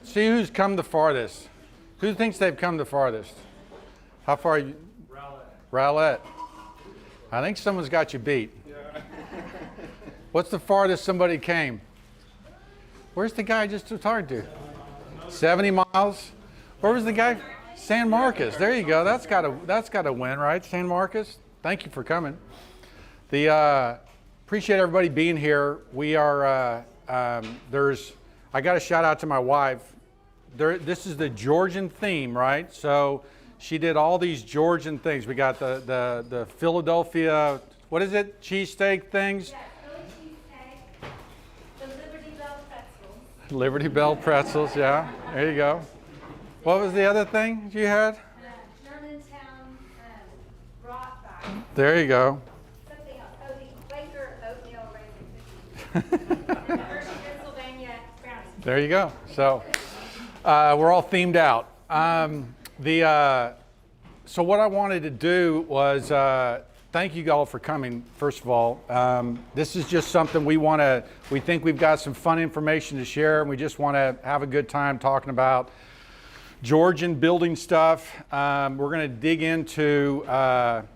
See who's come the farthest. Who thinks they've come the farthest? How far? Rowlett. I think someone's got you beat. Yeah. What's the farthest somebody came? Where's the guy I just talked to? 70 miles. Where was the guy? San Marcos. There you go. That's got to win, right? San Marcos. Thank you for coming. Appreciate everybody being here. We are. I got a shout out to my wife. This is the Georgian theme, right? So she did all these Georgian things. We got the Philadelphia, what is it? Cheesesteak things? Yeah, Philly cheesesteak, the Liberty Bell pretzels. Liberty Bell pretzels, yeah. There you go. What was the other thing you had? Germantown brought back. There you go. Something else. Oh, the Quaker oatmeal raisin cookies. And the Hershey, Pennsylvania brownies. There you go. So we're all themed out. So what I wanted to do was thank you all for coming, first of all. This is just something we think we've got some fun information to share, and we just want to have a good time talking about Georgian building stuff. We're going to dig into kind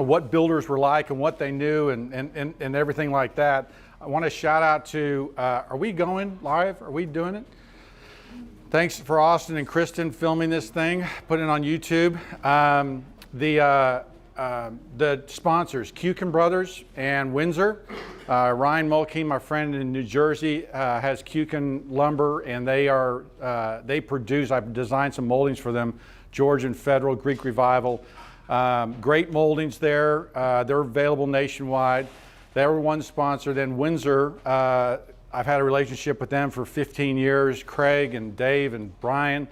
of what builders were like and what they knew and everything like that. I want to shout out to, are we going live? Are we doing it? Thanks for Austin and Kristen filming this thing, putting it on YouTube. The sponsors, Kuchen Brothers and Windsor. Ryan Mulkey, my friend in New Jersey, has Kuchen lumber, and they produce, I've designed some moldings for them, Georgian, Federal, Greek Revival. Great moldings there. They're available nationwide. They were one sponsor. Then Windsor, I've had a relationship with them for 15 years, Craig and Dave and Brian.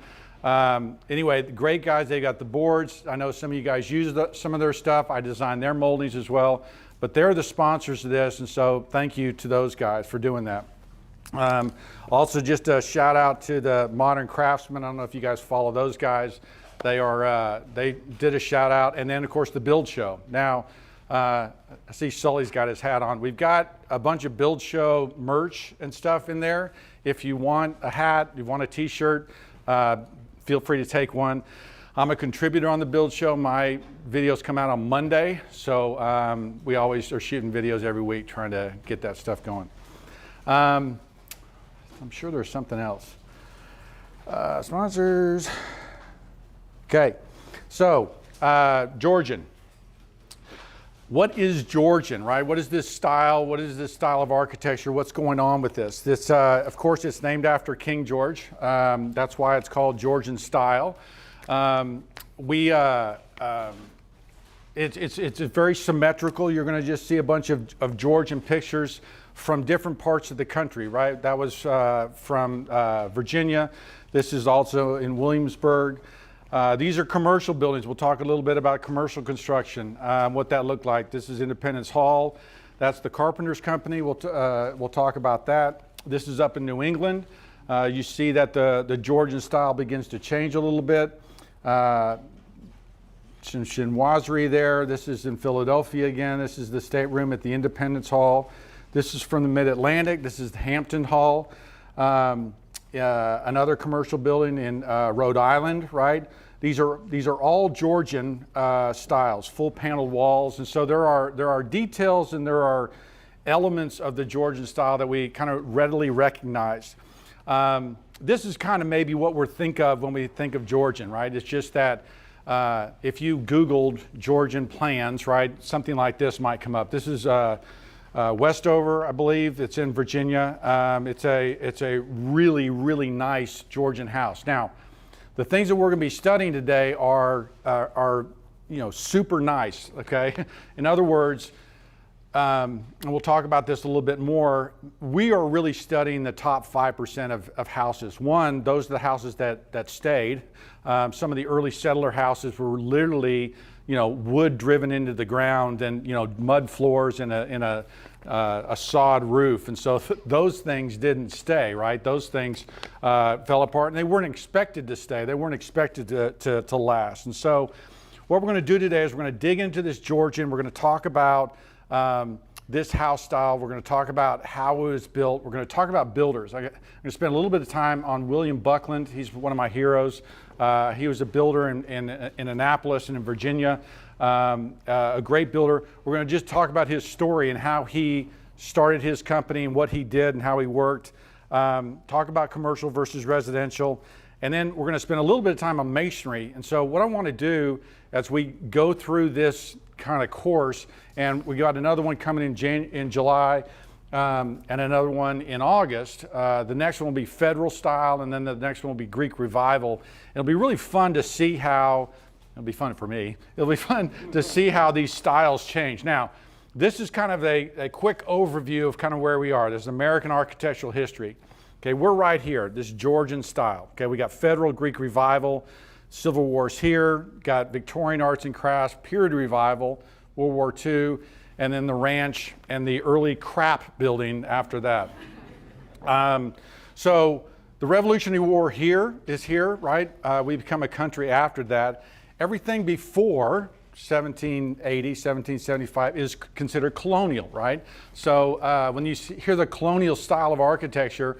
Anyway, great guys. They got the boards. I know some of you guys use some of their stuff. I designed their moldings as well. But they're the sponsors of this, and so thank you to those guys for doing that. Also, just a shout out to the Modern Craftsmen. I don't know if you guys follow those guys. They did a shout out, and then of course the Build Show. Now, I see Sully's got his hat on. We've got a bunch of Build Show merch and stuff in there. If you want a hat, you want a t-shirt, feel free to take one. I'm a contributor on the Build Show. My videos come out on Monday, so we always are shooting videos every week trying to get that stuff going. I'm sure there's something else. Sponsors. Okay, so Georgian. What is Georgian, right? What is this style? What is this style of architecture? What's going on with this? This, of course, it's named after King George. That's why it's called Georgian style. It's very symmetrical. You're going to just see a bunch of Georgian pictures from different parts of the country, right? That was from Virginia. This is also in Williamsburg. These are commercial buildings. We'll talk a little bit about commercial construction, what that looked like. This is Independence Hall. That's the Carpenters Company. We'll talk about that. This is up in New England. You see that the Georgian style begins to change a little bit. Chinoiserie there. This is in Philadelphia again. This is the stateroom at the Independence Hall. This is from the Mid-Atlantic. This is the Hampton Hall. Another commercial building in Rhode Island, right? These are all Georgian styles, full paneled walls, and so there are details and there are elements of the Georgian style that we kind of readily recognize. This is kind of maybe what we think of when we think of Georgian, right? It's just that if you Googled Georgian plans, right, something like this might come up. This is Westover, I believe. It's in Virginia. It's a really, really nice Georgian house. Now, the things that we're going to be studying today are super nice. Okay, in other words, and we'll talk about this a little bit more. We are really studying the top 5% of houses. One, those are the houses that stayed. Some of the early settler houses were literally, wood driven into the ground and, mud floors and a sod roof. And so those things didn't stay, right? Those things fell apart and they weren't expected to stay. They weren't expected to last. And so what we're going to do today is we're going to dig into this Georgian. We're going to talk about this house style. We're going to talk about how it was built. We're going to talk about builders. I'm going to spend a little bit of time on William Buckland. He's one of my heroes. He was a builder in Annapolis and in Virginia, a great builder. We're going to just talk about his story and how he started his company and what he did and how he worked. Talk about commercial versus residential. And then we're going to spend a little bit of time on masonry. And so what I want to do as we go through this kind of course, and we got another one coming in July and another one in August. The next one will be federal style, and then the next one will be Greek revival. It'll be really fun to see how, it'll be fun for me, it'll be fun to see how these styles change. Now, this is kind of a quick overview of kind of where we are. This is American architectural history. Okay, we're right here, this Georgian style. Okay, we got federal, Greek revival, Civil War's here, got Victorian arts and crafts, period revival, World War II, and then the ranch and the early crap building after that. So the Revolutionary War is here, right? We become a country after that. Everything before 1780, 1775 is considered colonial, right? So when you hear the colonial style of architecture,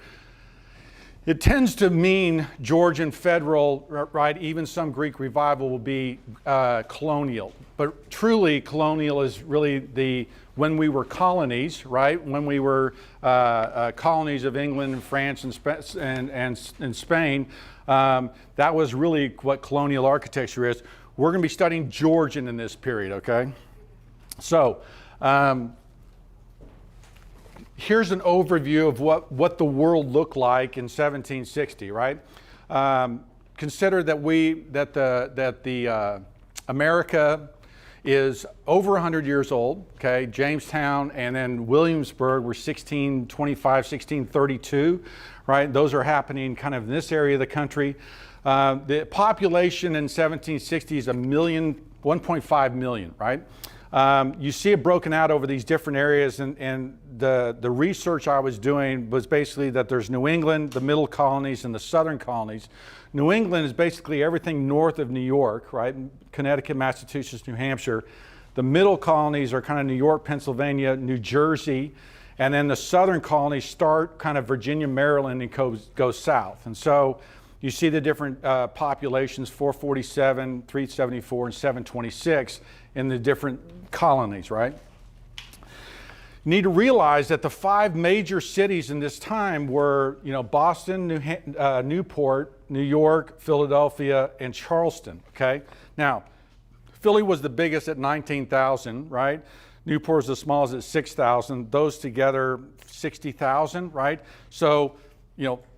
it tends to mean Georgian federal, right? Even some Greek revival will be colonial. But truly, colonial is really when we were colonies, right? When we were colonies of England and France and Spain, that was really what colonial architecture is. We're going to be studying Georgian in this period, okay? So, here's an overview of what the world looked like in 1760, right? Consider that America is over 100 years old, okay? Jamestown and then Williamsburg were 1625, 1632, right? Those are happening kind of in this area of the country. The population in 1760 is 1.5 million, right? You see it broken out over these different areas, and the research I was doing was basically that there's New England, the middle colonies, and the southern colonies. New England is basically everything north of New York, right? Connecticut, Massachusetts, New Hampshire. The middle colonies are kind of New York, Pennsylvania, New Jersey, and then the southern colonies start kind of Virginia, Maryland, and go south. And so you see the different populations, 447, 374, and 726 in the different colonies, right? You need to realize that the 5 major cities in this time were, Boston, Newport, New York, Philadelphia, and Charleston, okay? Now, Philly was the biggest at 19,000, right? Newport was the smallest at 6,000. Those together, 60,000, right? So,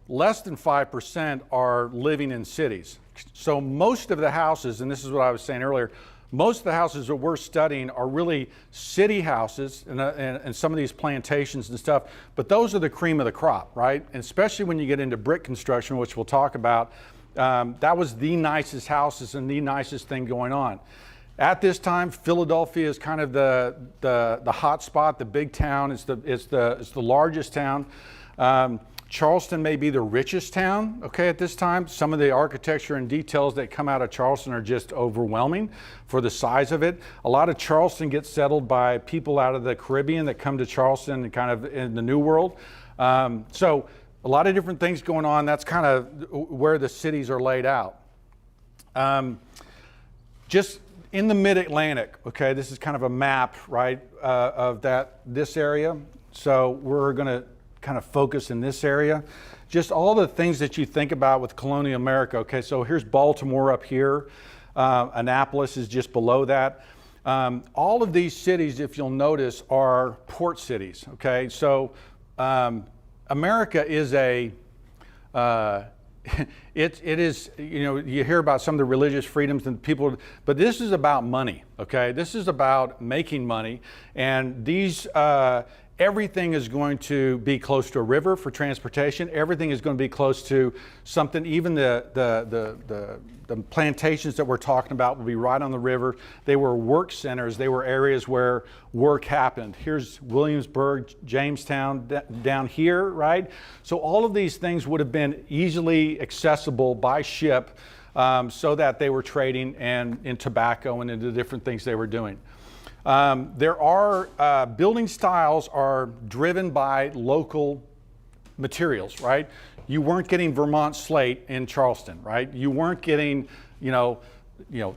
less than 5% are living in cities. So most of the houses, and this is what I was saying earlier, most of the houses that we're studying are really city houses and some of these plantations and stuff, but those are the cream of the crop, right? And especially when you get into brick construction, which we'll talk about, that was the nicest houses and the nicest thing going on. At this time, Philadelphia is kind of the hot spot, the big town. It's the largest town. Charleston may be the richest town, okay, at this time. Some of the architecture and details that come out of Charleston are just overwhelming for the size of it. A lot of Charleston gets settled by people out of the Caribbean that come to Charleston and kind of in the New World. So a lot of different things going on. That's kind of where the cities are laid out. Just in the mid-Atlantic, okay, this is kind of a map, right, of this area. So we're going to kind of focus in this area. Just all the things that you think about with Colonial America. Okay, so here's Baltimore up here. Annapolis is just below that. All of these cities, if you'll notice, are port cities. Okay, so America is it is, you hear about some of the religious freedoms and people, but this is about money. Okay, this is about making money, and these everything is going to be close to a river for transportation. Everything is going to be close to something. Even the plantations that we're talking about will be right on the river. They were work centers. They were areas where work happened. Here's Williamsburg, Jamestown down here, right? So all of these things would have been easily accessible by ship, so that they were trading and in tobacco and into different things they were doing. There are building styles are driven by local materials, right? You weren't getting Vermont slate in Charleston, right? You weren't getting,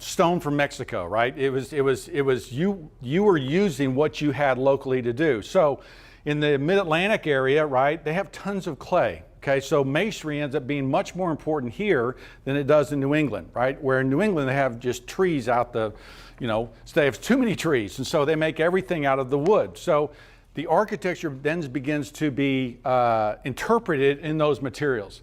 stone from Mexico, right? It was you were using what you had locally to do. So in the Mid-Atlantic area, right, they have tons of clay. Okay, so masonry ends up being much more important here than it does in New England, right? Where in New England they have just trees out the, so they have too many trees, and so they make everything out of the wood. So the architecture then begins to be interpreted in those materials.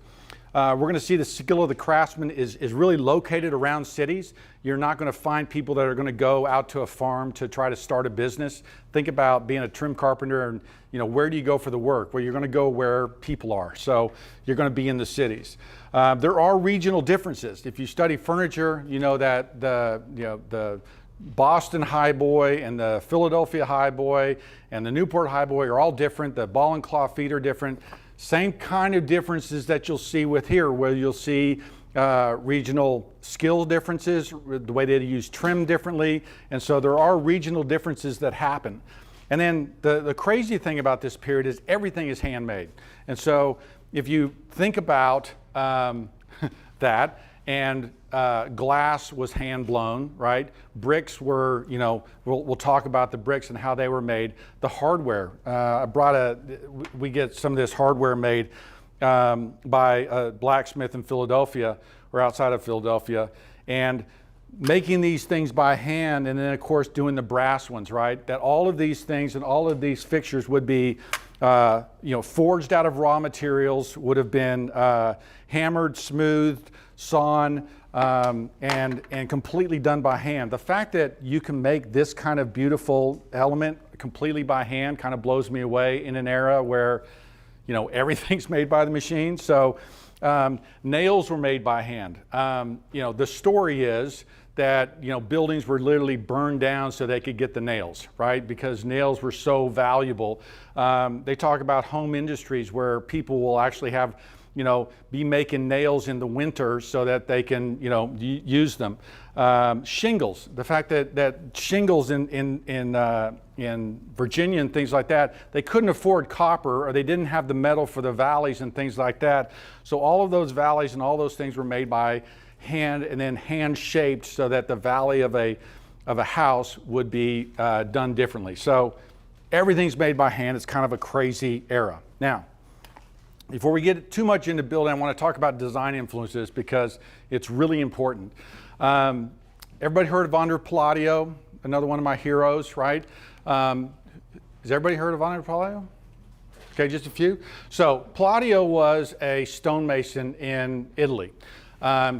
We're going to see the skill of the craftsman is really located around cities. You're not going to find people that are going to go out to a farm to try to start a business. Think about being a trim carpenter and, where do you go for the work? Well, you're going to go where people are. So you're going to be in the cities. There are regional differences. If you study furniture, you know that the Boston highboy and the Philadelphia highboy and the Newport highboy are all different. The ball and claw feet are different. Same kind of differences that you'll see with here, where you'll see regional skill differences, the way they use trim differently, and so there are regional differences that happen. And then the crazy thing about this period is everything is handmade. And so if you think about that, and glass was hand blown, right? Bricks were, we'll talk about the bricks and how they were made. The hardware, we get some of this hardware made by a blacksmith in Philadelphia or outside of Philadelphia, and making these things by hand, and then of course doing the brass ones, right? That all of these things and all of these fixtures would be forged out of raw materials, would have been hammered, smoothed, sawn, and completely done by hand. The fact that you can make this kind of beautiful element completely by hand kind of blows me away in an era where, everything's made by the machine. So nails were made by hand. The story is that buildings were literally burned down so they could get the nails, right? Because nails were so valuable. They talk about home industries where people will actually have be making nails in the winter so that they can, use them. Shingles, the fact that shingles in Virginia and things like that, they couldn't afford copper, or they didn't have the metal for the valleys and things like that. So all of those valleys and all those things were made by hand, and then hand shaped so that the valley of a house would be done differently. So everything's made by hand. It's kind of a crazy era. Now, before we get too much into building, I want to talk about design influences because it's really important. Everybody heard of Andre Palladio, another one of my heroes, right? Has everybody heard of Andre Palladio? Okay, just a few. So Palladio was a stonemason in Italy.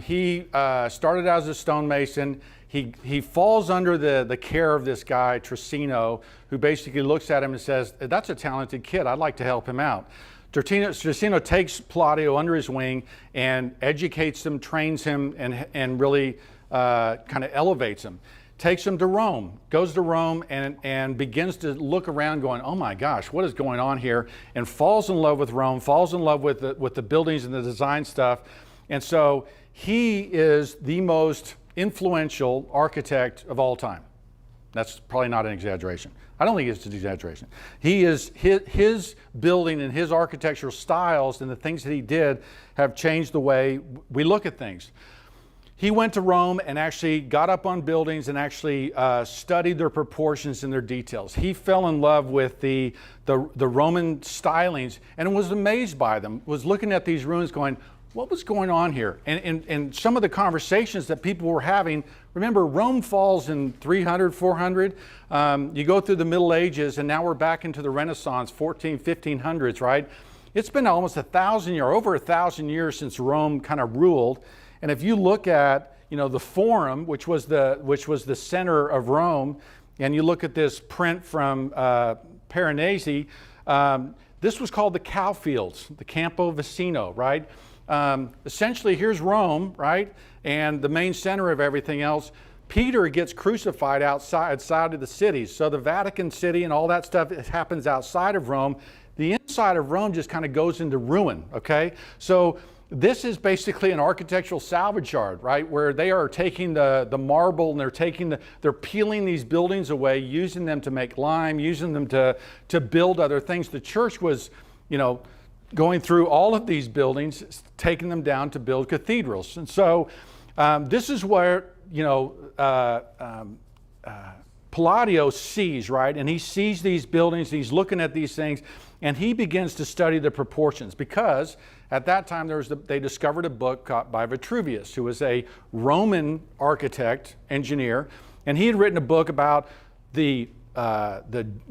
He started out as a stonemason. He falls under the care of this guy, Trissino, who basically looks at him and says, "That's a talented kid. I'd like to help him out." Trissino takes Palladio under his wing and educates him, trains him, and really kind of elevates him. Takes him to Rome, goes to Rome and begins to look around going, oh my gosh, what is going on here? And falls in love with Rome, falls in love with the buildings and the design stuff. And so he is the most influential architect of all time. That's probably not an exaggeration. I don't think it's an exaggeration. He is, his building and his architectural styles and the things that he did have changed the way we look at things. He went to Rome and actually got up on buildings and actually studied their proportions and their details. He fell in love with the Roman stylings and was amazed by them, was looking at these ruins going, what was going on here? And some of the conversations that people were having, remember Rome falls in 300, 400. You go through the Middle Ages and now we're back into the Renaissance, 1500s, right? It's been almost 1,000 years, over 1,000 years since Rome kind of ruled. And if you look at, the Forum, which was the center of Rome, and you look at this print from Piranesi, this was called the cow fields, the Campo Vicino, right? Essentially, here's Rome, right? And the main center of everything else. Peter gets crucified outside of the cities. So the Vatican City and all that stuff, it happens outside of Rome. The inside of Rome just kind of goes into ruin, okay? So this is basically an architectural salvage yard, right? Where they are taking the marble and they're peeling these buildings away, using them to make lime, using them to build other things. The church was, going through all of these buildings, taking them down to build cathedrals. And so this is where, Palladio sees, right? And he sees these buildings, he's looking at these things, and he begins to study the proportions, because at that time they discovered a book by Vitruvius, who was a Roman architect, engineer, and he had written a book about the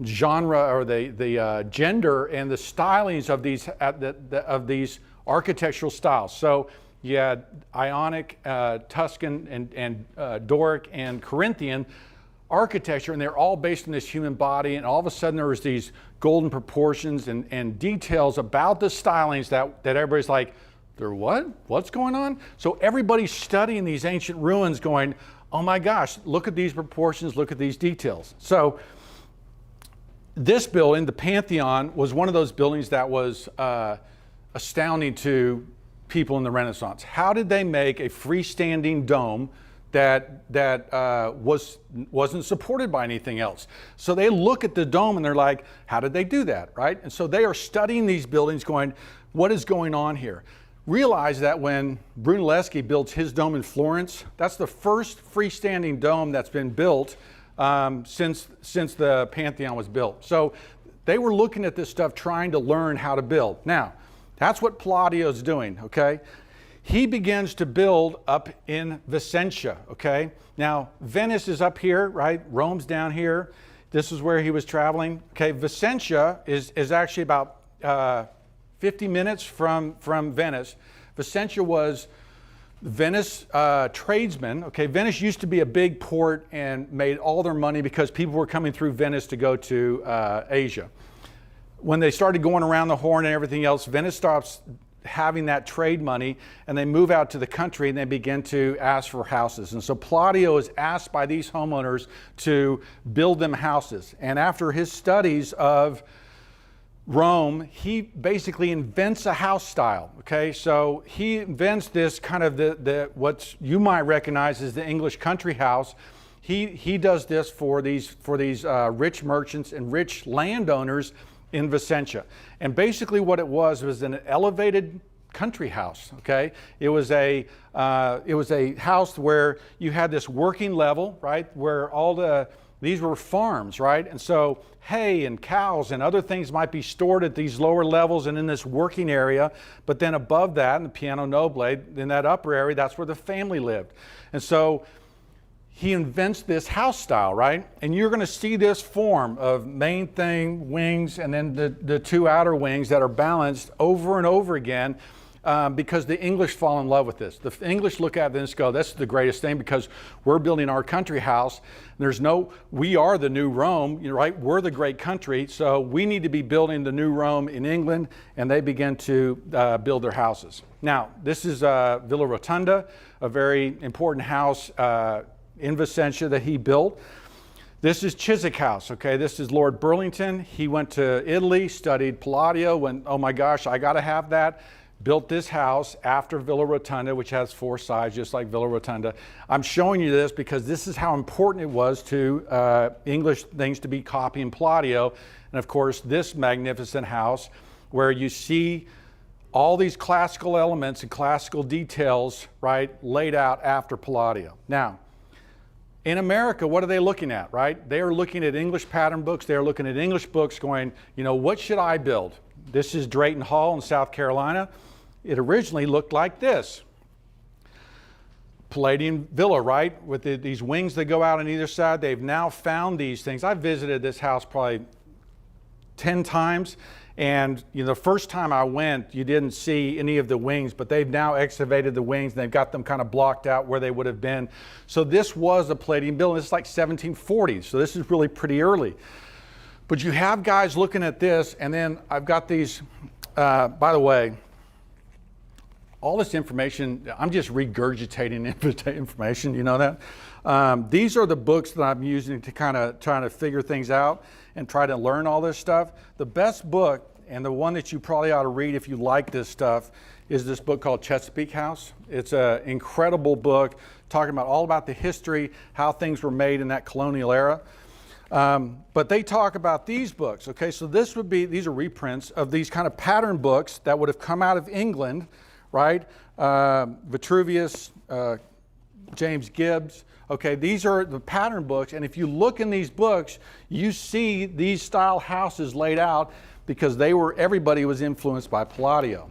genre or the gender and the stylings of these architectural styles. So you had Ionic, Tuscan, and Doric and Corinthian architecture, and they're all based on this human body, and all of a sudden there was these golden proportions and details about the stylings that everybody's like, they're what? What's going on? So everybody's studying these ancient ruins going, oh my gosh, look at these proportions, look at these details. So this building, the Pantheon, was one of those buildings that was astounding to people in the Renaissance. How did they make a freestanding dome that wasn't supported by anything else? So they look at the dome and they're like, how did they do that, right? And so they are studying these buildings going, what is going on here? Realize that when Brunelleschi built his dome in Florence, that's the first freestanding dome that's been built since the Pantheon was built. So they were looking at this stuff, trying to learn how to build. Now, that's what Palladio is doing, okay? He begins to build up in Vicentia, okay? Now, Venice is up here, right? Rome's down here. This is where he was traveling. Okay, Vicentia is actually about 50 minutes from Venice. Vicentia was Venice tradesmen. Okay, Venice used to be a big port and made all their money because people were coming through Venice to go to Asia. When they started going around the Horn and everything else, Venice stops having that trade money, and they move out to the country and they begin to ask for houses. And so Palladio is asked by these homeowners to build them houses. And after his studies of Rome, he basically invents a house style. Okay, so he invents this kind of what you might recognize as the English country house. He does this for these rich merchants and rich landowners in Vicentia. And basically what it was an elevated country house, okay? It was a house where you had this working level, right? Where these were farms, right? And so hay and cows and other things might be stored at these lower levels and in this working area, but then above that, in the piano nobile, in that upper area, that's where the family lived. And so he invents this house style, right? And you're going to see this form of main thing, wings, and then the two outer wings that are balanced over and over again because the English fall in love with this. The English look at this and go, this is the greatest thing because we're building our country house. We are the new Rome, right? We're the great country, so we need to be building the new Rome in England, and they begin to build their houses. Now, this is Villa Rotunda, a very important house in Vicentia that he built. This is Chiswick House, okay? This is Lord Burlington. He went to Italy, studied Palladio, went, oh my gosh, I gotta have that. Built this house after Villa Rotunda, which has 4 sides, just like Villa Rotunda. I'm showing you this because this is how important it was to English things to be copying Palladio. And of course, this magnificent house where you see all these classical elements and classical details, right, laid out after Palladio. Now, in America, what are they looking at, right? They are looking at English pattern books. They are looking at English books going, what should I build? This is Drayton Hall in South Carolina. It originally looked like this. Palladian villa, right? With these wings that go out on either side. They've now found these things. I visited this house probably 10 times. And the first time I went, you didn't see any of the wings, but they've now excavated the wings and they've got them kind of blocked out where they would have been. So this was a Palladian building. This is like 1740s. So this is really pretty early. But you have guys looking at this, and then I've got these, by the way, all this information, I'm just regurgitating information, you know that? These are the books that I'm using to kind of trying to figure things out and try to learn all this stuff. The best book, and the one that you probably ought to read if you like this stuff is this book called Chesapeake House. It's an incredible book talking about all about the history, how things were made in that colonial era. But they talk about these books, okay? So these are reprints of these kind of pattern books that would have come out of England, right? Vitruvius, James Gibbs, okay? These are the pattern books, and if you look in these books, you see these style houses laid out because everybody was influenced by Palladio.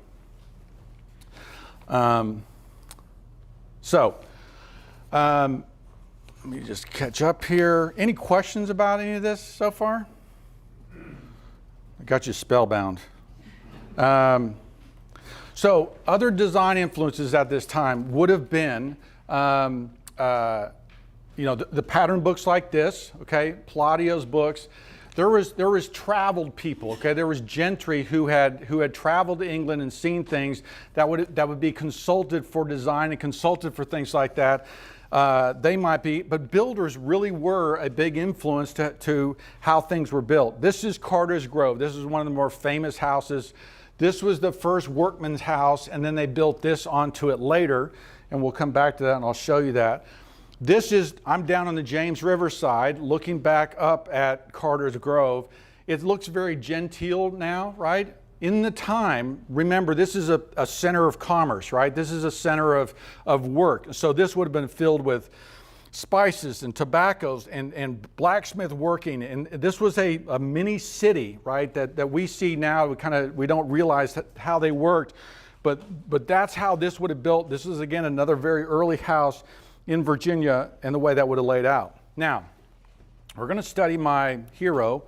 Let me just catch up here. Any questions about any of this so far? I got you spellbound. So other design influences at this time would have been, the pattern books like this, okay, Palladio's books. There was traveled people, okay. There was gentry who had traveled to England and seen things that would be consulted for design and consulted for things like that. They might be, but builders really were a big influence to how things were built. This is Carter's Grove. This is one of the more famous houses. This was the first workman's house, and then they built this onto it later, and we'll come back to that and I'll show you that. I'm down on the James River side, looking back up at Carter's Grove. It looks very genteel now, right? In the time, remember, this is a center of commerce, right? This is a center of work. So this would have been filled with spices and tobaccos and blacksmith working. And this was a mini city, right? That we see now, we don't realize how they worked, but that's how this would have built. This is, again, another very early house in Virginia and the way that would have laid out. Now, we're going to study my hero,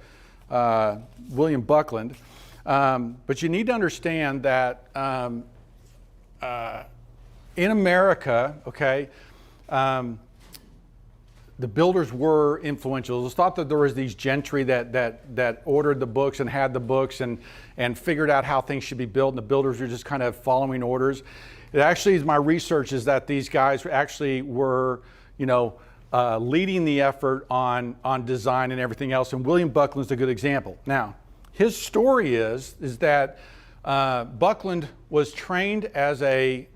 William Buckland. But you need to understand that in America, okay, the builders were influential. It was thought that there was these gentry that ordered the books and had the books and figured out how things should be built, and the builders were just kind of following orders. It actually is my research is that these guys actually were, leading the effort on design and everything else, and William Buckland's a good example. Now, his story is that Buckland was trained as a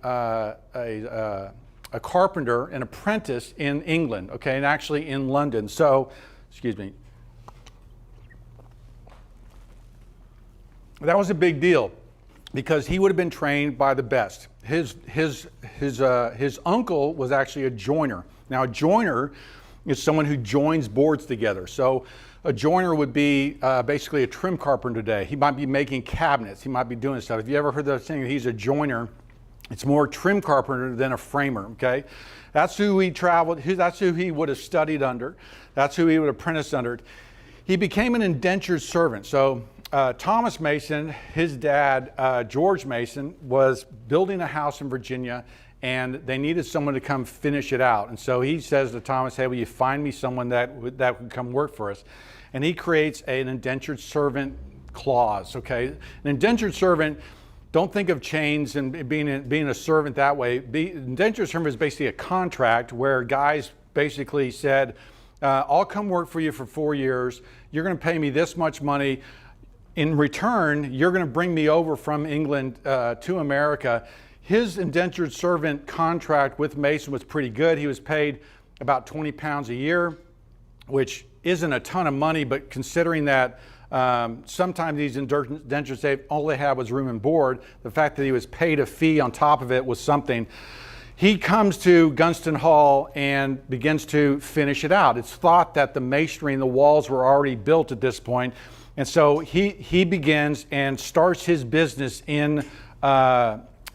carpenter, an apprentice in England, okay, and actually in London. So, excuse me. That was a big deal because he would have been trained by the best. His uncle was actually a joiner. Now, a joiner is someone who joins boards together. So a joiner would be basically a trim carpenter today. He might be making cabinets. He might be doing stuff. If you ever heard that saying, he's a joiner, it's more trim carpenter than a framer, okay? That's who he traveled, that's who he would have studied under. That's who he would have apprenticed under. He became an indentured servant. So Thomas Mason, his dad, George Mason, was building a house in Virginia, and they needed someone to come finish it out. And so he says to Thomas, hey, will you find me someone that would come work for us? And he creates an indentured servant clause, okay? An indentured servant, don't think of chains and being a servant that way. Indentured servant is basically a contract where guys basically said, I'll come work for you for 4 years. You're going to pay me this much money. In return, you're going to bring me over from England to America. His indentured servant contract with Mason was pretty good. He was paid about 20 pounds a year, which isn't a ton of money, but considering that sometimes these indentures, all they had was room and board, the fact that he was paid a fee on top of it was something. He comes to Gunston Hall and begins to finish it out. It's thought that the masonry and the walls were already built at this point. And so he begins and starts his business in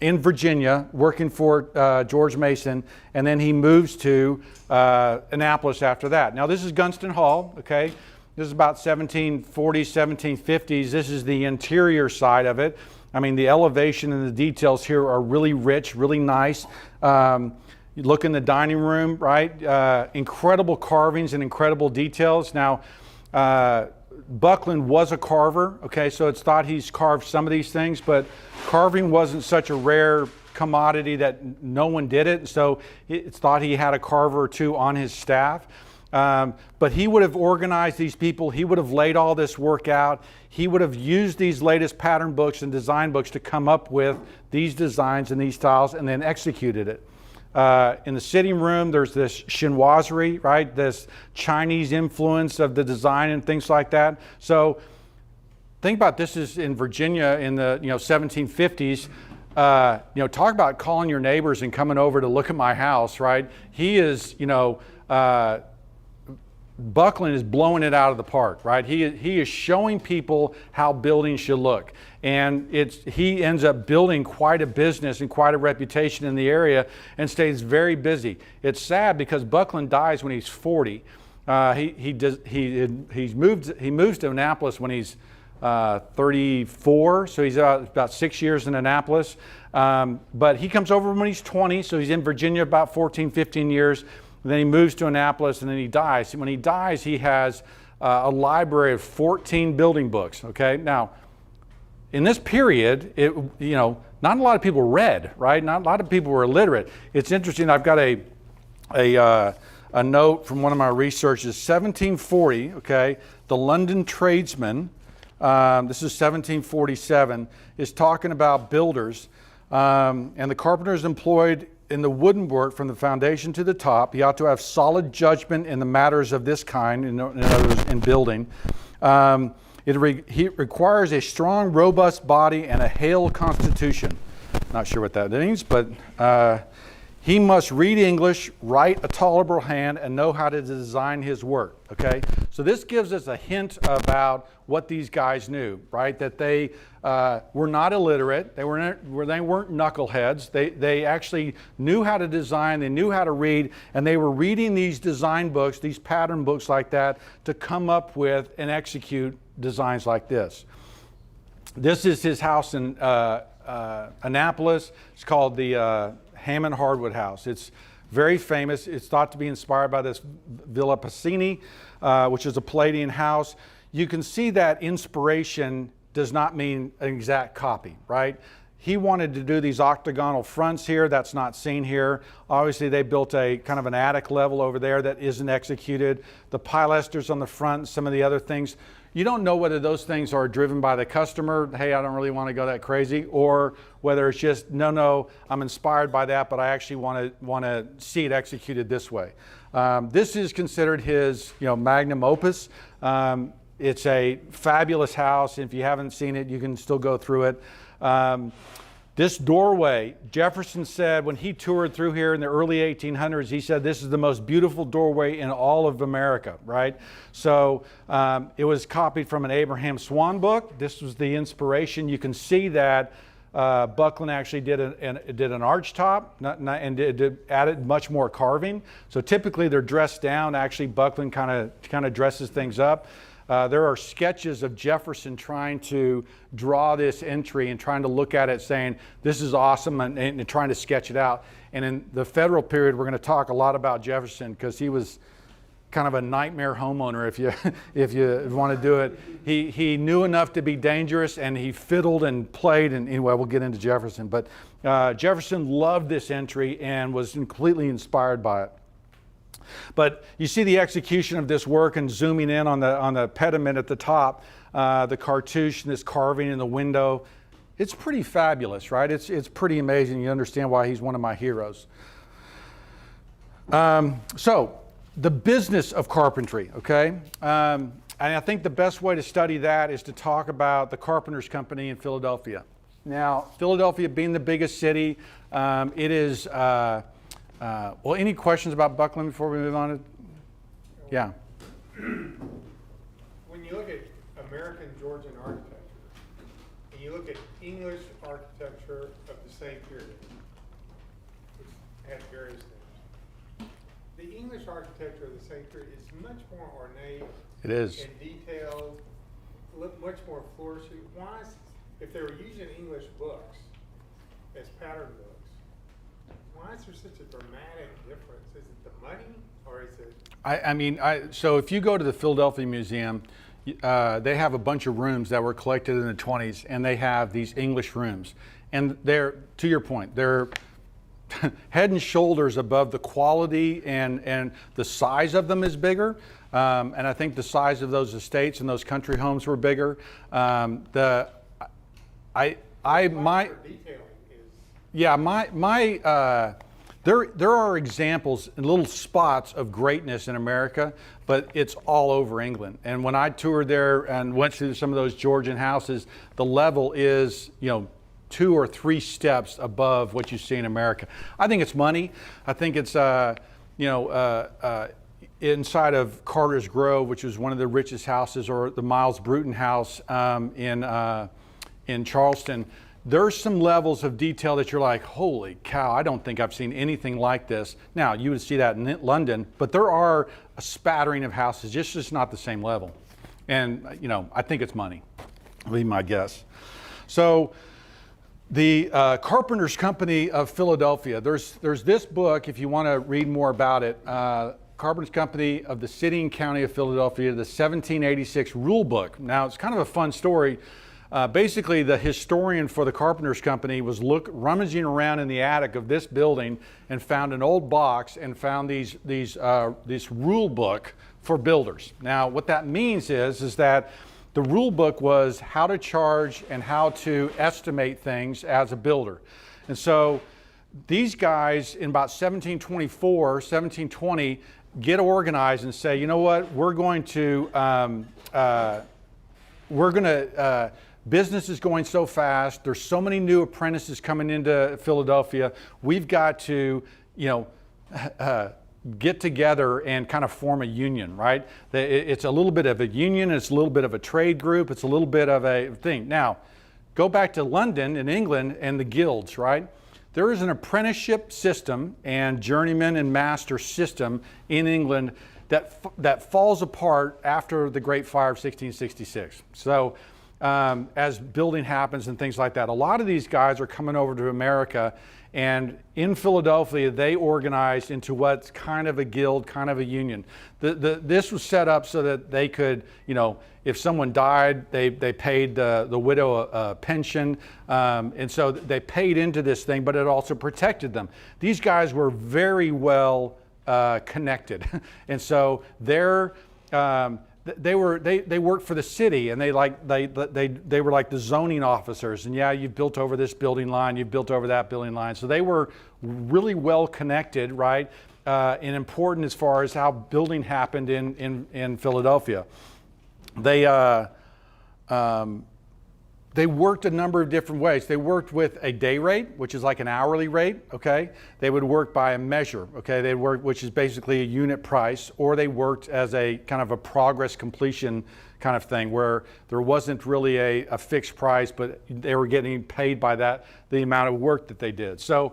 Virginia, working for George Mason, and then he moves to Annapolis after that. Now this is Gunston Hall, okay? This is about 1740s, 1750s. This is the interior side of it. I mean, the elevation and the details here are really rich, really nice. You look in the dining room, right? Incredible carvings and incredible details. Now, Buckland was a carver, okay, so it's thought he's carved some of these things, but carving wasn't such a rare commodity that no one did it, so it's thought he had a carver or two on his staff. But he would have organized these people. He would have laid all this work out. He would have used these latest pattern books and design books to come up with these designs and these styles and then executed it. In the sitting room, there's this chinoiserie, right? This Chinese influence of the design and things like that. So think about this is in Virginia in the 1750s. Talk about calling your neighbors and coming over to look at my house, right? He is, Buckland is blowing it out of the park, right? He is showing people how buildings should look. And he ends up building quite a business and quite a reputation in the area and stays very busy. It's sad because Buckland dies when he's 40. He moves to Annapolis when he's 34, so he's about 6 years in Annapolis. But he comes over when he's 20, so he's in Virginia about 14, 15 years. And then he moves to Annapolis, and then he dies. When he dies, he has a library of 14 building books. Okay, now in this period, not a lot of people read, right? Not a lot of people were illiterate. It's interesting. I've got a note from one of my researches. 1740. Okay, the London Tradesman. This is 1747. Is talking about builders, and the carpenters employed in the wooden work from the foundation to the top. He ought to have solid judgment in the matters of this kind, in other words, in building. He requires a strong, robust body and a hale constitution. Not sure what that means, but he must read English, write a tolerable hand, and know how to design his work. Okay, so this gives us a hint about what these guys knew, right? That they were not illiterate. They weren't knuckleheads. They actually knew how to design. They knew how to read, and they were reading these design books, these pattern books like that, to come up with and execute designs like this. This is his house in Annapolis. It's called the Hammond Hardwood House. It's very famous. It's thought to be inspired by this Villa Pacini, which is a Palladian house. You can see that inspiration does not mean an exact copy, right? He wanted to do these octagonal fronts here. That's not seen here. Obviously, they built a kind of an attic level over there that isn't executed. The pilasters on the front, some of the other things. You don't know whether those things are driven by the customer, hey, I don't really want to go that crazy, or whether it's just, no, I'm inspired by that, but I actually want to see it executed this way. This is considered his magnum opus. It's a fabulous house. If you haven't seen it, you can still go through it. This doorway, Jefferson said when he toured through here in the early 1800s, he said this is the most beautiful doorway in all of America, right? So it was copied from an Abraham Swan book. This was the inspiration. You can see that Buckland actually did an arch top and added much more carving. So typically they're dressed down. Actually, Buckland kind of dresses things up. There are sketches of Jefferson trying to draw this entry and trying to look at it saying, this is awesome, and trying to sketch it out. And in the federal period, we're going to talk a lot about Jefferson because he was kind of a nightmare homeowner if you want to do it. He knew enough to be dangerous, and he fiddled and played, and anyway, we'll get into Jefferson. But Jefferson loved this entry and was completely inspired by it. But you see the execution of this work and zooming in on the pediment at the top, the cartouche and this carving in the window. It's pretty fabulous, right? It's pretty amazing. You understand why he's one of my heroes. So the business of carpentry, okay? And I think the best way to study that is to talk about the Carpenters Company in Philadelphia. Now, Philadelphia being the biggest city, it is... well, any questions about Buckland before we move on? Yeah. When you look at American Georgian architecture, and you look at English architecture of the same period, which had various names, the English architecture of the same period is much more ornate. It is. And detailed, much more flourishing. Why, if they were using English books as pattern books, why is there such a dramatic difference? Is it the money, or is it? So if you go to the Philadelphia Museum, they have a bunch of rooms that were collected in the 20s, and they have these English rooms. And they're, to your point, they're head and shoulders above the quality and the size of them is bigger. And I think the size of those estates and those country homes were bigger. My Detailing is, yeah, there are examples in little spots of greatness in America, but it's all over England. And when I toured there and went through some of those Georgian houses, the level is, 2 or 3 steps above what you see in America. I think it's money. I think it's, inside of Carter's Grove, which was one of the richest houses, or the Miles Bruton house in Charleston. There's some levels of detail that you're like, holy cow, I don't think I've seen anything like this. Now, you would see that in London, but there are a spattering of houses, just not the same level. And, I think it's money, would be my guess. So, the Carpenters Company of Philadelphia, there's this book, if you want to read more about it, Carpenters Company of the City and County of Philadelphia, the 1786 Rule Book. Now, it's kind of a fun story. Basically, the historian for the Carpenters Company was rummaging around in the attic of this building and found an old box and found this rule book for builders. Now, what that means is that the rule book was how to charge and how to estimate things as a builder. And so these guys in about 1724, 1720, get organized and say, you know what, business is going so fast. There's so many new apprentices coming into Philadelphia. We've got to, get together and kind of form a union, right? It's a little bit of a union. It's a little bit of a trade group. It's a little bit of a thing. Now, go back to London in England and the guilds, right? There is an apprenticeship system and journeyman and master system in England that falls apart after the Great Fire of 1666. So as building happens and things like that, a lot of these guys are coming over to America, and in Philadelphia they organized into what's kind of a guild, kind of a union. This was set up so that they could, if someone died, they paid the widow a pension, and so they paid into this thing, but it also protected them. These guys were very well connected, and so they worked for the city, and they were like the zoning officers. And yeah, you've built over this building line, you've built over that building line. So they were really well connected, right? And important as far as how building happened in Philadelphia. They worked a number of different ways. They worked with a day rate, which is like an hourly rate, okay? They would work by a measure, okay? They work, which is basically a unit price, or they worked as a kind of a progress completion kind of thing, where there wasn't really a fixed price, but they were getting paid by the amount of work that they did. So,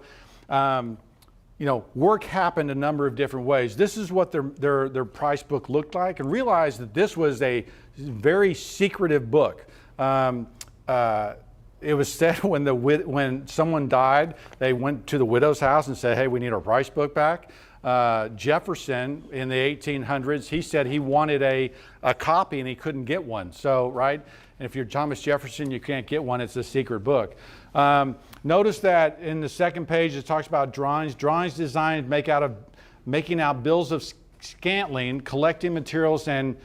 work happened a number of different ways. This is what their price book looked like, and realize that this was a very secretive book. It was said when someone died, they went to the widow's house and said, hey, we need our price book back. Jefferson in the 1800s, he said he wanted a copy and he couldn't get one. So, right? And if you're Thomas Jefferson, you can't get one. It's a secret book. Notice that in the second page, it talks about drawings. Drawings designed making out bills of scantling, collecting materials, and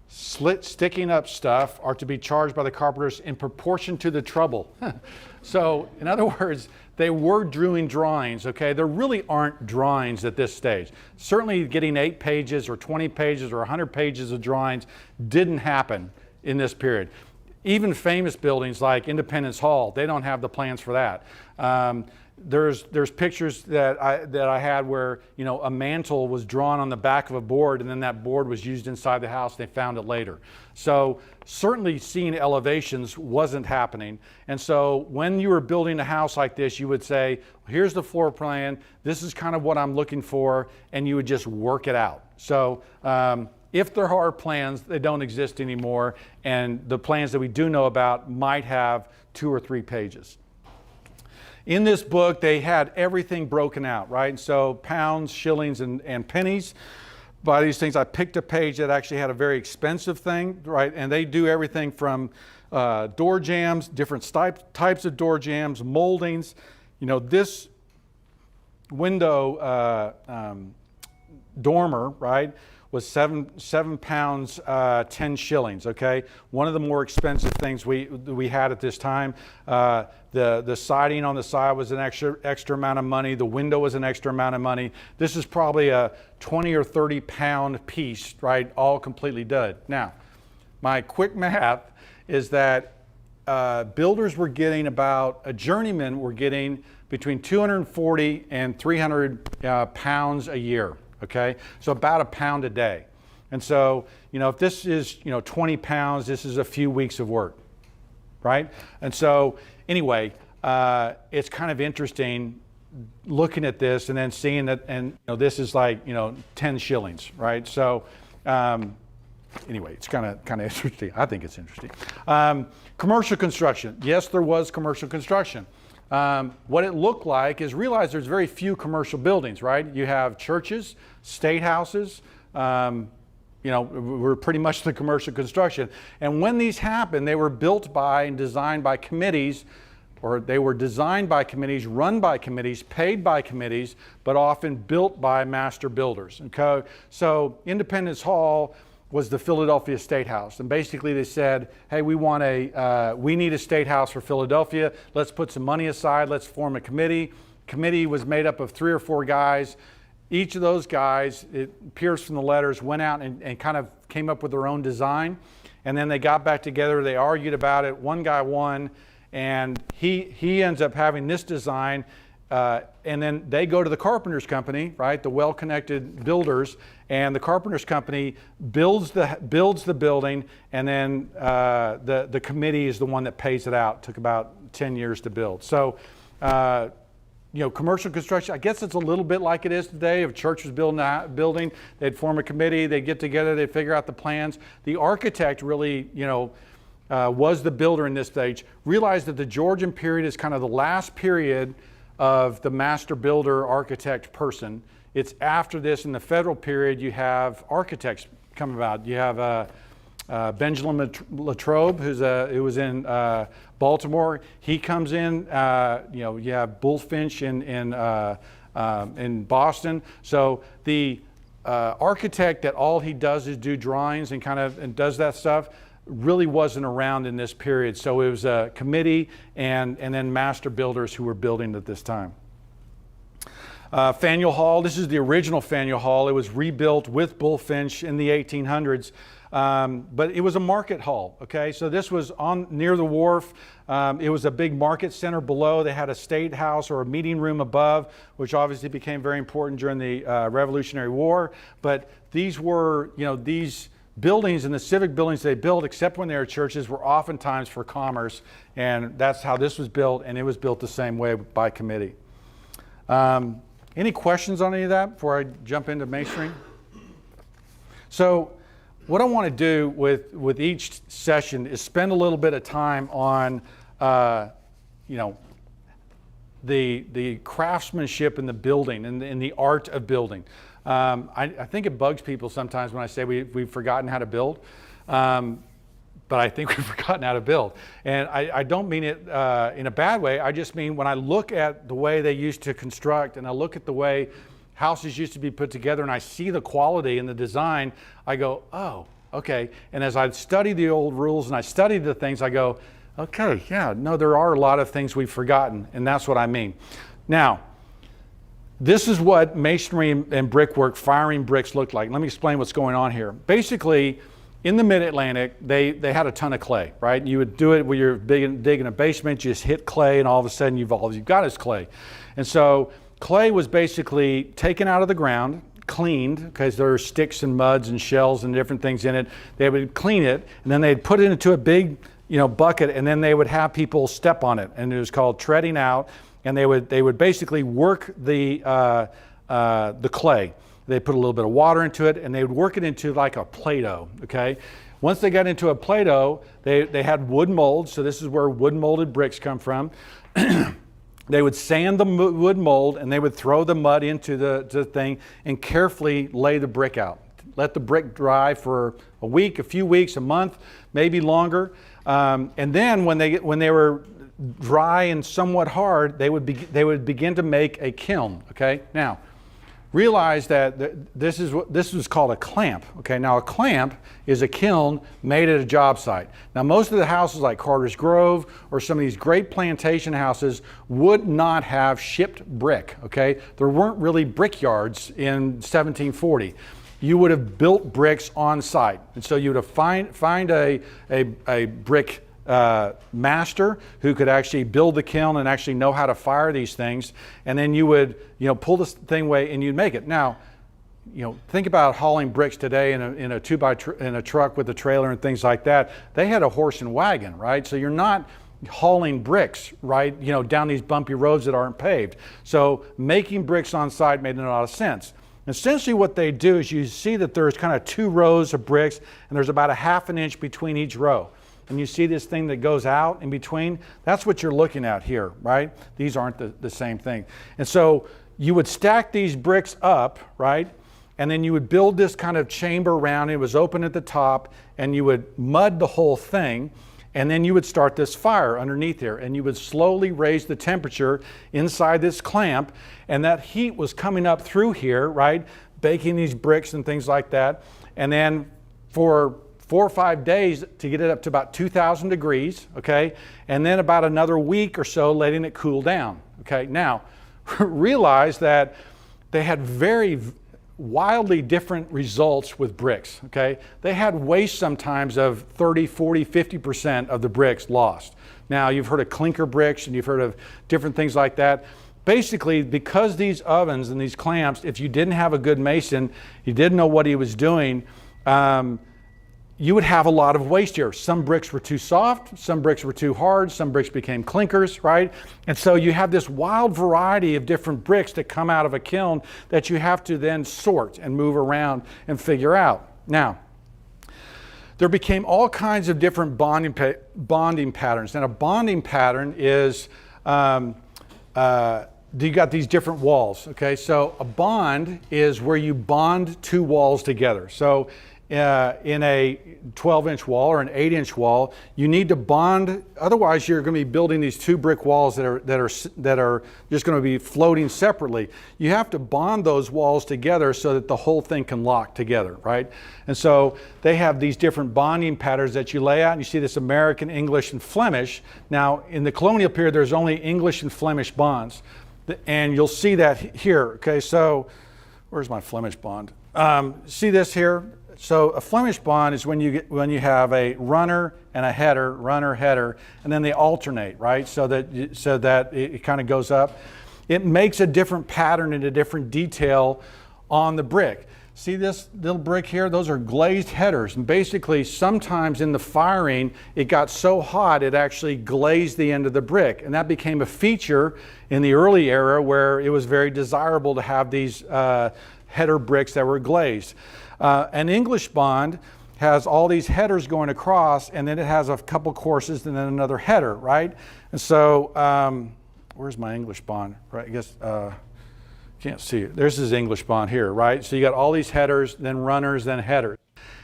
sticking up stuff are to be charged by the carpenters in proportion to the trouble. So, in other words, they were doing drawings, okay? There really aren't drawings at this stage. Certainly getting 8 pages or 20 pages or 100 pages of drawings didn't happen in this period. Even famous buildings like Independence Hall, they don't have the plans for that. There's pictures that I had where a mantle was drawn on the back of a board, and then that board was used inside the house. They found it later. So certainly seeing elevations wasn't happening. And so when you were building a house like this, you would say, here's the floor plan. This is kind of what I'm looking for, and you would just work it out. So if there are plans, they don't exist anymore, and the plans that we do know about might have 2 or 3 pages. In this book, they had everything broken out, right? So pounds, shillings, and pennies. By these things, I picked a page that actually had a very expensive thing, right? And they do everything from door jambs, different types of door jambs, moldings. This dormer, right, was seven pounds, 10 shillings, okay? One of the more expensive things we had at this time. The siding on the side was an extra amount of money. The window was an extra amount of money. This is probably a 20 or 30 pound piece, right, all completely done. Now, my quick math is that builders were getting a journeyman were getting between 240 and 300 pounds a year. Okay, so about a pound a day. And so, if this is, 20 pounds, this is a few weeks of work, right? And so, anyway, it's kind of interesting looking at this and then seeing that, and this is like, 10 shillings, right? So, anyway, it's kind of interesting. I think it's interesting. Commercial construction. Yes, there was commercial construction. What it looked like is realize there's very few commercial buildings, right? You have churches, state houses, we're pretty much the commercial construction. And when these happened, they were built by and designed by committees, or they were designed by committees, run by committees, paid by committees, but often built by master builders. Okay? So Independence Hall was the Philadelphia State House. And basically they said, hey, we need a state house for Philadelphia. Let's put some money aside. Let's form a committee. Committee was made up of 3 or 4 guys. Each of those guys, it appears from the letters, went out and kind of came up with their own design. And then they got back together. They argued about it. One guy won, and he ends up having this design. And then they go to the carpenters company, right? The well-connected builders, and the carpenters company builds the building, and then the committee is the one that pays it out. It took about 10 years to build. So, commercial construction, I guess it's a little bit like it is today. If a church was building a building, they'd form a committee, they'd get together, they'd figure out the plans. The architect really, was the builder in this stage. Realized that the Georgian period is kind of the last period of the master builder architect person. It's after this in the federal period you have architects come about. You have Benjamin Latrobe, who was in Baltimore. He comes in. You have Bullfinch in Boston. So the architect that all he does is do drawings and does that stuff really wasn't around in this period. So it was a committee and then master builders who were building at this time. Faneuil Hall, this is the original Faneuil Hall. It was rebuilt with Bullfinch in the 1800s. But it was a market hall, okay? So this was near the wharf. It was a big market center below. They had a state house or a meeting room above, which obviously became very important during the Revolutionary War. But these were, these buildings and the civic buildings they built, except when they were churches, were oftentimes for commerce. And that's how this was built, and it was built the same way by committee. Any questions on any of that before I jump into masonry? So what I want to do with each session is spend a little bit of time on, the craftsmanship in the building and the art of building. I think it bugs people sometimes when I say we've forgotten how to build, but I think we've forgotten how to build. And I don't mean it in a bad way. I just mean when I look at the way they used to construct and I look at the way houses used to be put together and I see the quality and the design, I go, oh, okay. And as I study the old rules and I study the things, I go, okay, yeah, no, there are a lot of things we've forgotten, and that's what I mean. Now, this is what masonry and brickwork, firing bricks looked like. Let me explain what's going on here. Basically, in the mid-Atlantic, they had a ton of clay, right? You would do it when you're digging a basement, you just hit clay, and all of a sudden all you've got is clay. And so clay was basically taken out of the ground, cleaned, because there are sticks and muds and shells and different things in it. They would clean it, and then they'd put it into a big bucket, and then they would have people step on it, and it was called treading out. And they would basically work the clay. They put a little bit of water into it, and they would work it into like a Play-Doh. Okay. Once they got into a Play-Doh, they had wood molds. So this is where wood molded bricks come from. They would sand the wood mold, and they would throw the mud into the thing and carefully lay the brick out. Let the brick dry for a week, a few weeks, a month, maybe longer. And then when they were dry and somewhat hard, they would begin to make a kiln. Okay, now realize that this was called a clamp. Okay, now a clamp is a kiln made at a job site. Now most of the houses like Carter's Grove or some of these great plantation houses would not have shipped brick. Okay, there weren't really brickyards in 1740. You would have built bricks on site, and so you would have find a brick master who could actually build the kiln and actually know how to fire these things, and then you would pull this thing away and you'd make it. Now, think about hauling bricks today in a truck with a trailer and things like that. They had a horse and wagon, right? So you're not hauling bricks, right? Down these bumpy roads that aren't paved. So making bricks on site made a lot of sense. Essentially what they do is you see that there's kind of 2 rows of bricks and there's about a ½ an inch between each row. And you see this thing that goes out in between, that's what you're looking at here, right? These aren't the same thing. And so you would stack these bricks up, right? And then you would build this kind of chamber around it. It was open at the top, and you would mud the whole thing, and then you would start this fire underneath here, and you would slowly raise the temperature inside this clamp, and that heat was coming up through here, right? Baking these bricks and things like that. And then for 4 or 5 days to get it up to about 2,000 degrees, okay? And then about another week or so letting it cool down, okay? Now, realize that they had very wildly different results with bricks, okay? They had waste sometimes of 30, 40, 50% of the bricks lost. Now, you've heard of clinker bricks and you've heard of different things like that. Basically, because these ovens and these clamps, if you didn't have a good mason, you didn't know what he was doing, you would have a lot of waste here. Some bricks were too soft, some bricks were too hard, some bricks became clinkers, right? And so you have this wild variety of different bricks that come out of a kiln that you have to then sort and move around and figure out. Now, there became all kinds of different bonding patterns. And a bonding pattern is, you got these different walls, okay? So a bond is where you bond 2 walls together. So in a 12-inch wall or an 8-inch wall, you need to bond. Otherwise, you're going to be building these 2 brick walls that are just going to be floating separately. You have to bond those walls together so that the whole thing can lock together, right? And so they have these different bonding patterns that you lay out, and you see this American, English, and Flemish. Now, in the colonial period, there's only English and Flemish bonds, and you'll see that here. Okay, so where's my Flemish bond? See this here? So a Flemish bond is when you have a runner and a header, runner, header, and then they alternate, right? So that it kind of goes up. It makes a different pattern and a different detail on the brick. See this little brick here? Those are glazed headers. And basically, sometimes in the firing, it got so hot it actually glazed the end of the brick. And that became a feature in the early era where it was very desirable to have these header bricks that were glazed. An English bond has all these headers going across, and then it has a couple courses and then another header, right? And so, where's my English bond? Right, I guess, can't see it. There's his English bond here, right? So you got all these headers, then runners, then headers.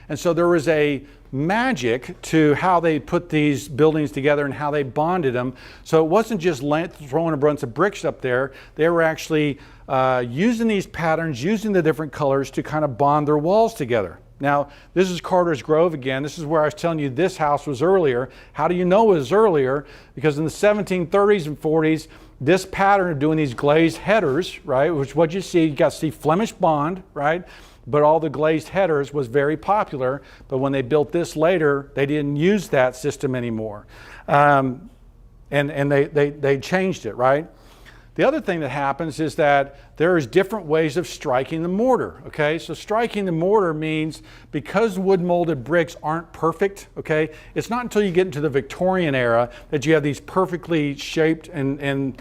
And so there was a magic to how they put these buildings together and how they bonded them. So it wasn't just throwing a bunch of bricks up there. They were actually using these patterns, using the different colors to kind of bond their walls together. Now, this is Carter's Grove again. This is where I was telling you this house was earlier. How do you know it was earlier? Because in the 1730s and 40s, this pattern of doing these glazed headers, right, which what you got to see Flemish bond, right? But all the glazed headers was very popular. But when they built this later, they didn't use that system anymore. And they changed it, right? The other thing that happens is that there is different ways of striking the mortar, okay? So striking the mortar means because wood molded bricks aren't perfect, okay? It's not until you get into the Victorian era that you have these perfectly shaped and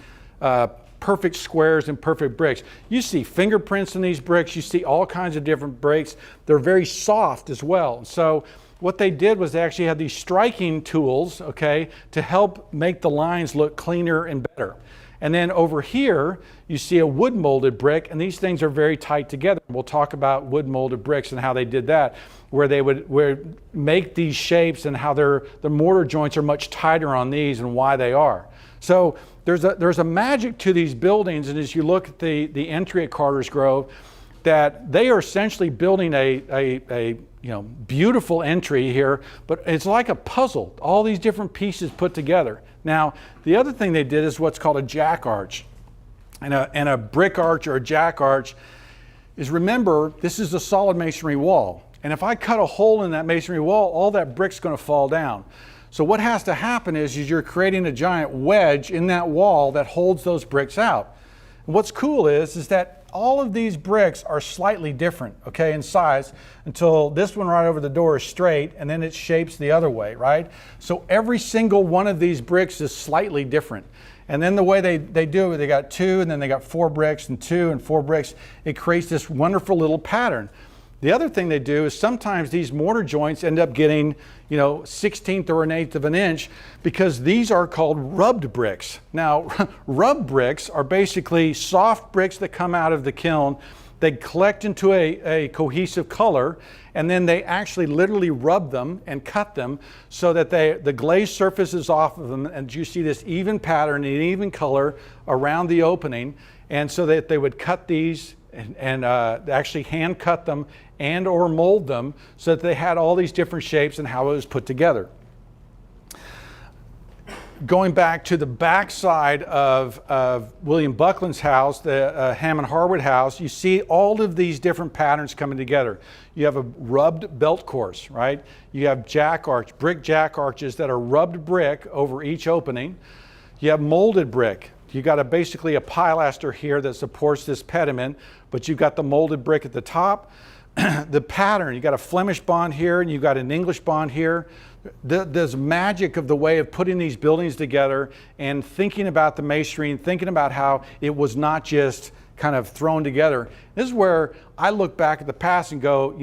perfect squares and perfect bricks. You see fingerprints in these bricks. You see all kinds of different bricks. They're very soft as well. So what they did was they actually had these striking tools, okay, to help make the lines look cleaner and better. And then over here, you see a wood molded brick, and these things are very tight together. We'll talk about wood molded bricks and how they did that, where they would make these shapes and how the mortar joints are much tighter on these and why they are. So there's a magic to these buildings, and as you look at the entry at Carter's Grove, that they are essentially building a beautiful entry here, but it's like a puzzle, all these different pieces put together. Now, the other thing they did is what's called a jack arch. And a brick arch or a jack arch is, remember, this is a solid masonry wall. And if I cut a hole in that masonry wall, all that brick's going to fall down. So what has to happen is you're creating a giant wedge in that wall that holds those bricks out. And what's cool is that all of these bricks are slightly different, okay, in size, until this one right over the door is straight, and then it shapes the other way, right? So every single one of these bricks is slightly different. And then the way they do it, they got 2, and then they got 4 bricks, and 2 and 4 bricks. It creates this wonderful little pattern. The other thing they do is sometimes these mortar joints end up getting, 1/16 or 1/8 of an inch, because these are called rubbed bricks. Now, rubbed bricks are basically soft bricks that come out of the kiln. They collect into a cohesive color, and then they actually literally rub them and cut them so that the glaze surface is off of them, and you see this even pattern and even color around the opening, and so that they would cut these and actually hand cut them and or mold them so that they had all these different shapes and how it was put together. Going back to the back side of William Buckland's house, the Hammond Harwood house, you see all of these different patterns coming together. You have a rubbed belt course, right? You have brick jack arches that are rubbed brick over each opening. You have molded brick. You got basically a pilaster here that supports this pediment, but you've got the molded brick at the top. The pattern, you got a Flemish bond here, and you got an English bond here. There's magic of the way of putting these buildings together and thinking about the masonry and thinking about how it was not just kind of thrown together. This is where I look back at the past and go,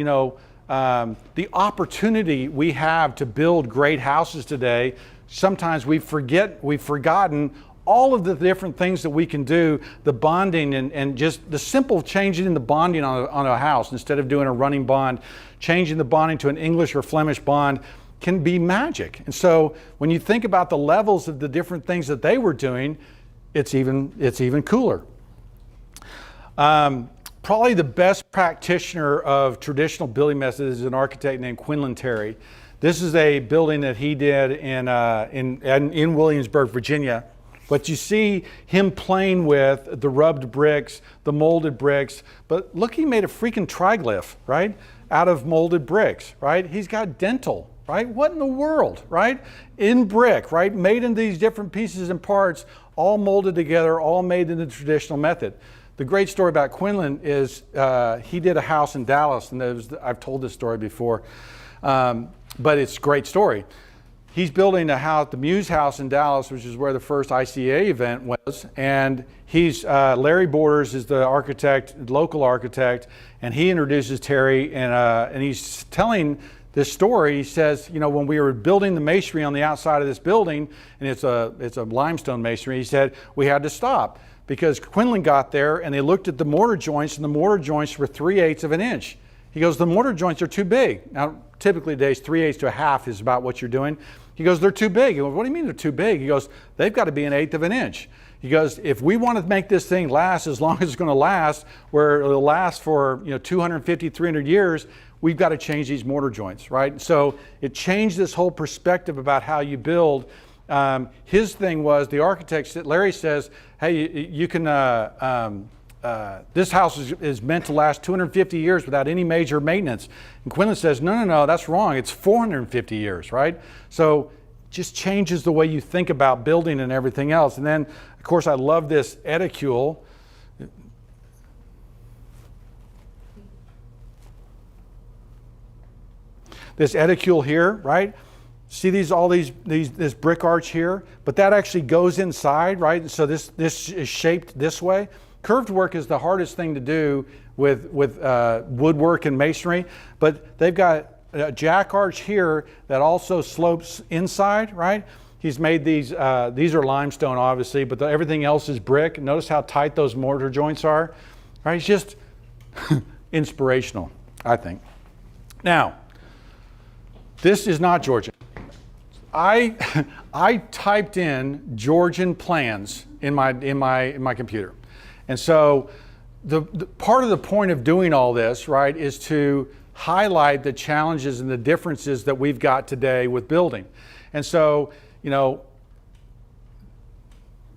the opportunity we have to build great houses today, sometimes we've forgotten all of the different things that we can do, the bonding and just the simple changing in the bonding on a house. Instead of doing a running bond, changing the bonding to an English or Flemish bond can be magic. And so when you think about the levels of the different things that they were doing, it's even cooler. Probably the best practitioner of traditional building methods is an architect named Quinlan Terry. This is a building that he did in Williamsburg, Virginia. But you see him playing with the rubbed bricks, the molded bricks. But look, he made a freaking triglyph, right? Out of molded bricks, right? He's got dental, right? What in the world, right? In brick, right? Made in these different pieces and parts, all molded together, all made in the traditional method. The great story about Quinlan is he did a house in Dallas, and I've told this story before, but it's a great story. He's building a house, the Muse House in Dallas, which is where the first ICA event was. And Larry Borders is the architect, local architect, and he introduces Terry, and he's telling this story. He says, when we were building the masonry on the outside of this building, and it's a limestone masonry, he said, we had to stop because Quinlan got there and they looked at the mortar joints, and the mortar joints were 3/8 of an inch. He goes, the mortar joints are too big. Now, typically nowadays, 3/8 to a half is about what you're doing. He goes, they're too big. He goes, what do you mean they're too big? He goes, they've got to be 1/8 of an inch. He goes, if we want to make this thing last as long as it's going to last, where it'll last for 250, 300 years, we've got to change these mortar joints, right? So it changed this whole perspective about how you build. His thing was, the architect, Larry says, hey, you can, this house is meant to last 250 years without any major maintenance. And Quinlan says, no, that's wrong. It's 450 years, right? So just changes the way you think about building and everything else. And then, of course, I love this edicule. This edicule here, right? See this brick arch here, but that actually goes inside, right? So this is shaped this way. Curved work is the hardest thing to do with woodwork and masonry, but they've got a jack arch here that also slopes inside, right? He's made these are limestone obviously, but everything else is brick. Notice how tight those mortar joints are, right? It's just inspirational, I think. Now, this is not Georgian. I typed in Georgian plans in my computer, and so the part of the point of doing all this, right, is to highlight the challenges and the differences that we've got today with building. And so, you know,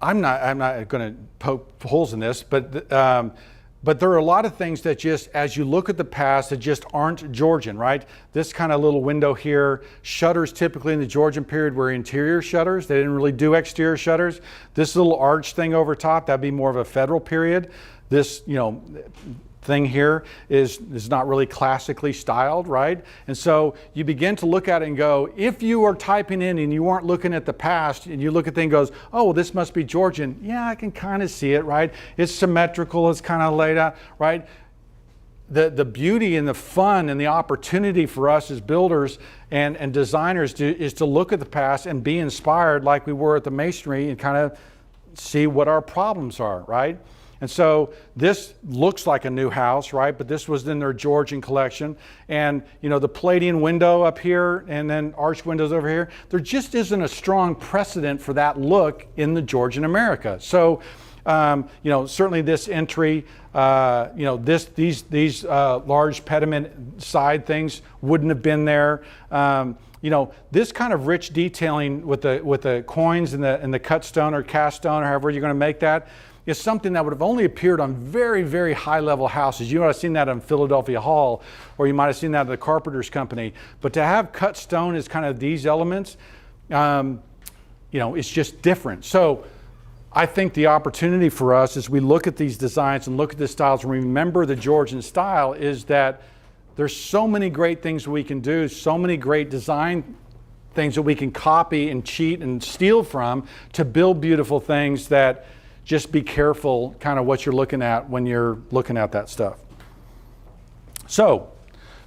I'm not going to poke holes in this, but there are a lot of things that just, as you look at the past, that just aren't Georgian, right? This kind of little window here, shutters typically in the Georgian period were interior shutters. They didn't really do exterior shutters. This little arch thing over top, that'd be more of a federal period. This, you know, thing here is not really classically styled, right? And so you begin to look at it and go, if you are typing in and you aren't looking at the past and you look at things and goes, oh, well, this must be Georgian. Yeah, I can kind of see it, right? It's symmetrical, it's kind of laid out, right? The beauty and the fun and the opportunity for us as builders and designers is to look at the past and be inspired like we were at the masonry and kind of see what our problems are, right? And so this looks like a new house, right? But this was in their Georgian collection. And, you know, the Palladian window up here and then arch windows over here, there just isn't a strong precedent for that look in the Georgian America. So, you know, certainly this entry, you know, these large pediment side things wouldn't have been there. You know, this kind of rich detailing with the coins and the cut stone or cast stone or however you're going to make that, is something that would have only appeared on very, very high level houses. You might have seen that on Philadelphia Hall, or you might have seen that at the Carpenters Company. But to have cut stone as kind of these elements, you know, it's just different. So I think the opportunity for us as we look at these designs and look at the styles and remember the Georgian style is that there's so many great things we can do, so many great design things that we can copy and cheat and steal from to build beautiful things that just be careful kind of what you're looking at when you're looking at that stuff. So,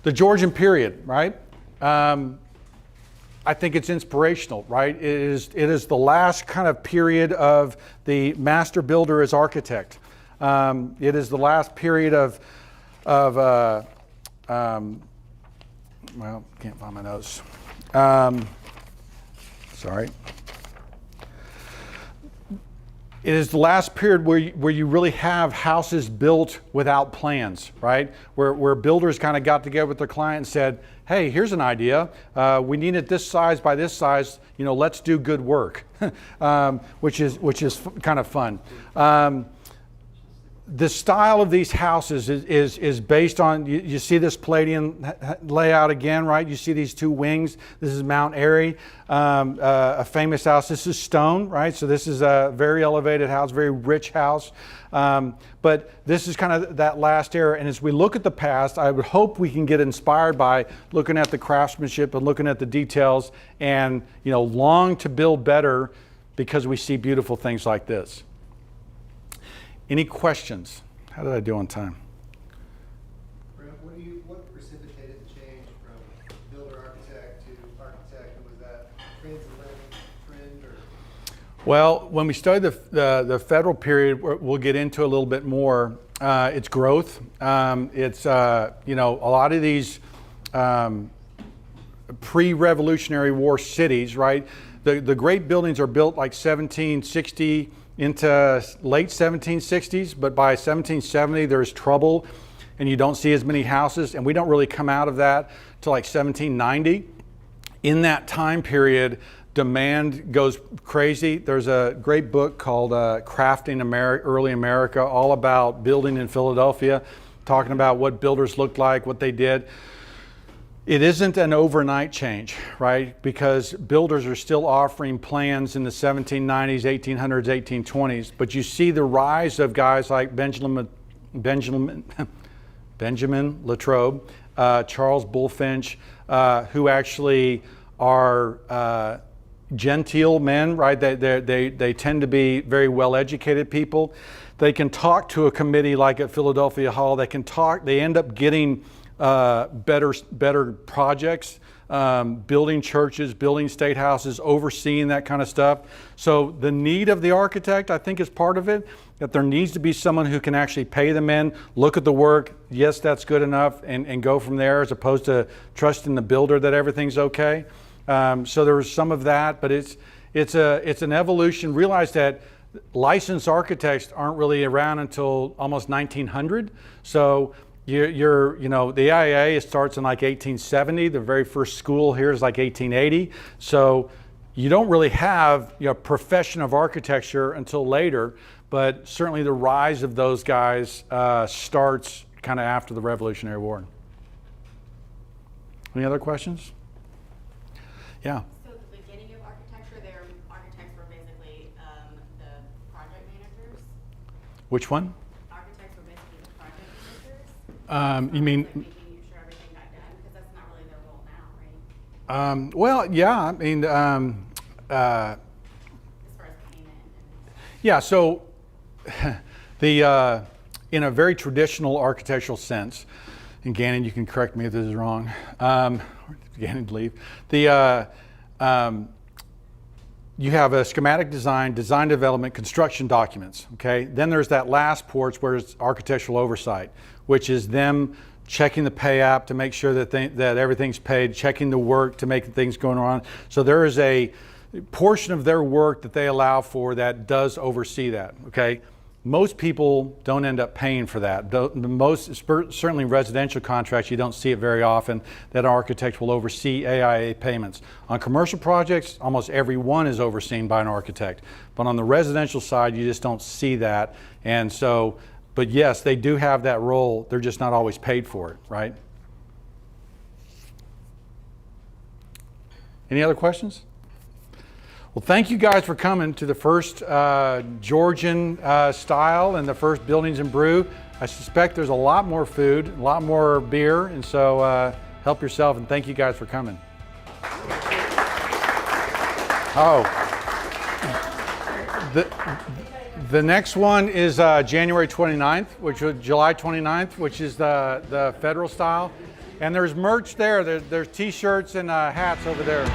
the Georgian period, right? I think it's inspirational, right? It is the last kind of period of the master builder as architect. It is the last period of well, can't find my notes. Sorry. It is the last period where you really have houses built without plans, right? Where builders kind of got together with their client and said, hey, here's an idea. We need it this size by this size. You know, let's do good work, which is kind of fun. The style of these houses is based on, you see this Palladian layout again, right? You see these two wings. This is Mount Airy, a famous house. This is stone, right? So this is a very elevated house, very rich house. But this is kind of that last era. And as we look at the past, I would hope we can get inspired by looking at the craftsmanship and looking at the details and, you know, long to build better because we see beautiful things like this. Any questions? How did I do on time? Brent, what precipitated the change from builder architect to architect? Was that transatlantic trend or? Well, when we study the federal period, we'll get into a little bit more. It's growth. It's you know, a lot of these pre-Revolutionary War cities, right? The great buildings are built like 1760 into late 1760s, but by 1770 there's trouble and you don't see as many houses, and we don't really come out of that till like 1790. In that time period, demand goes crazy. There's a great book called Crafting Early America, all about building in Philadelphia, talking about what builders looked like, what they did. It isn't an overnight change, right? Because builders are still offering plans in the 1790s, 1800s, 1820s, but you see the rise of guys like Benjamin Latrobe, Charles Bulfinch, who actually are genteel men, right? They tend to be very well-educated people. They can talk to a committee like at Philadelphia Hall. They end up getting better projects, building churches, building state houses, overseeing that kind of stuff. So the need of the architect, I think, is part of it, that there needs to be someone who can actually pay them in, look at the work, yes, that's good enough, and go from there, as opposed to trusting the builder that everything's okay. So there was some of that, but it's an evolution. Realize that licensed architects aren't really around until almost 1900. So you know, the AIA starts in like 1870. The very first school here is like 1880. So you don't really have, you know, profession of architecture until later, but certainly the rise of those guys starts kind of after the Revolutionary War. Any other questions? Yeah. So the beginning of architecture, their architects were basically the project managers? Which one? Architects were basically the project managers? You mean? Like making sure everything got done, because that's not really their role now, right? Well, yeah, I mean, As far as payment and. yeah, so the in a very traditional architectural sense, and Gannon, you can correct me if this is wrong. Gannon, leave. You have a schematic design, design development, construction documents. Okay. Then there's that last porch where it's architectural oversight, which is them checking the pay app to make sure that that everything's paid, checking the work to make things going on. So there is a portion of their work that they allow for that does oversee that. Okay. Most people don't end up paying for that. Certainly residential contracts, you don't see it very often that an architect will oversee AIA payments. On commercial projects, almost every one is overseen by an architect. But on the residential side, you just don't see that. And so, but yes, they do have that role. They're just not always paid for it, right? Any other questions? Well, thank you guys for coming to the first Georgian style and the first Buildings and Brew. I suspect there's a lot more food, a lot more beer, and so help yourself, and thank you guys for coming. Oh, the next one is January 29th, which was July 29th, which is the federal style. And there's merch there. There's t-shirts and hats over there.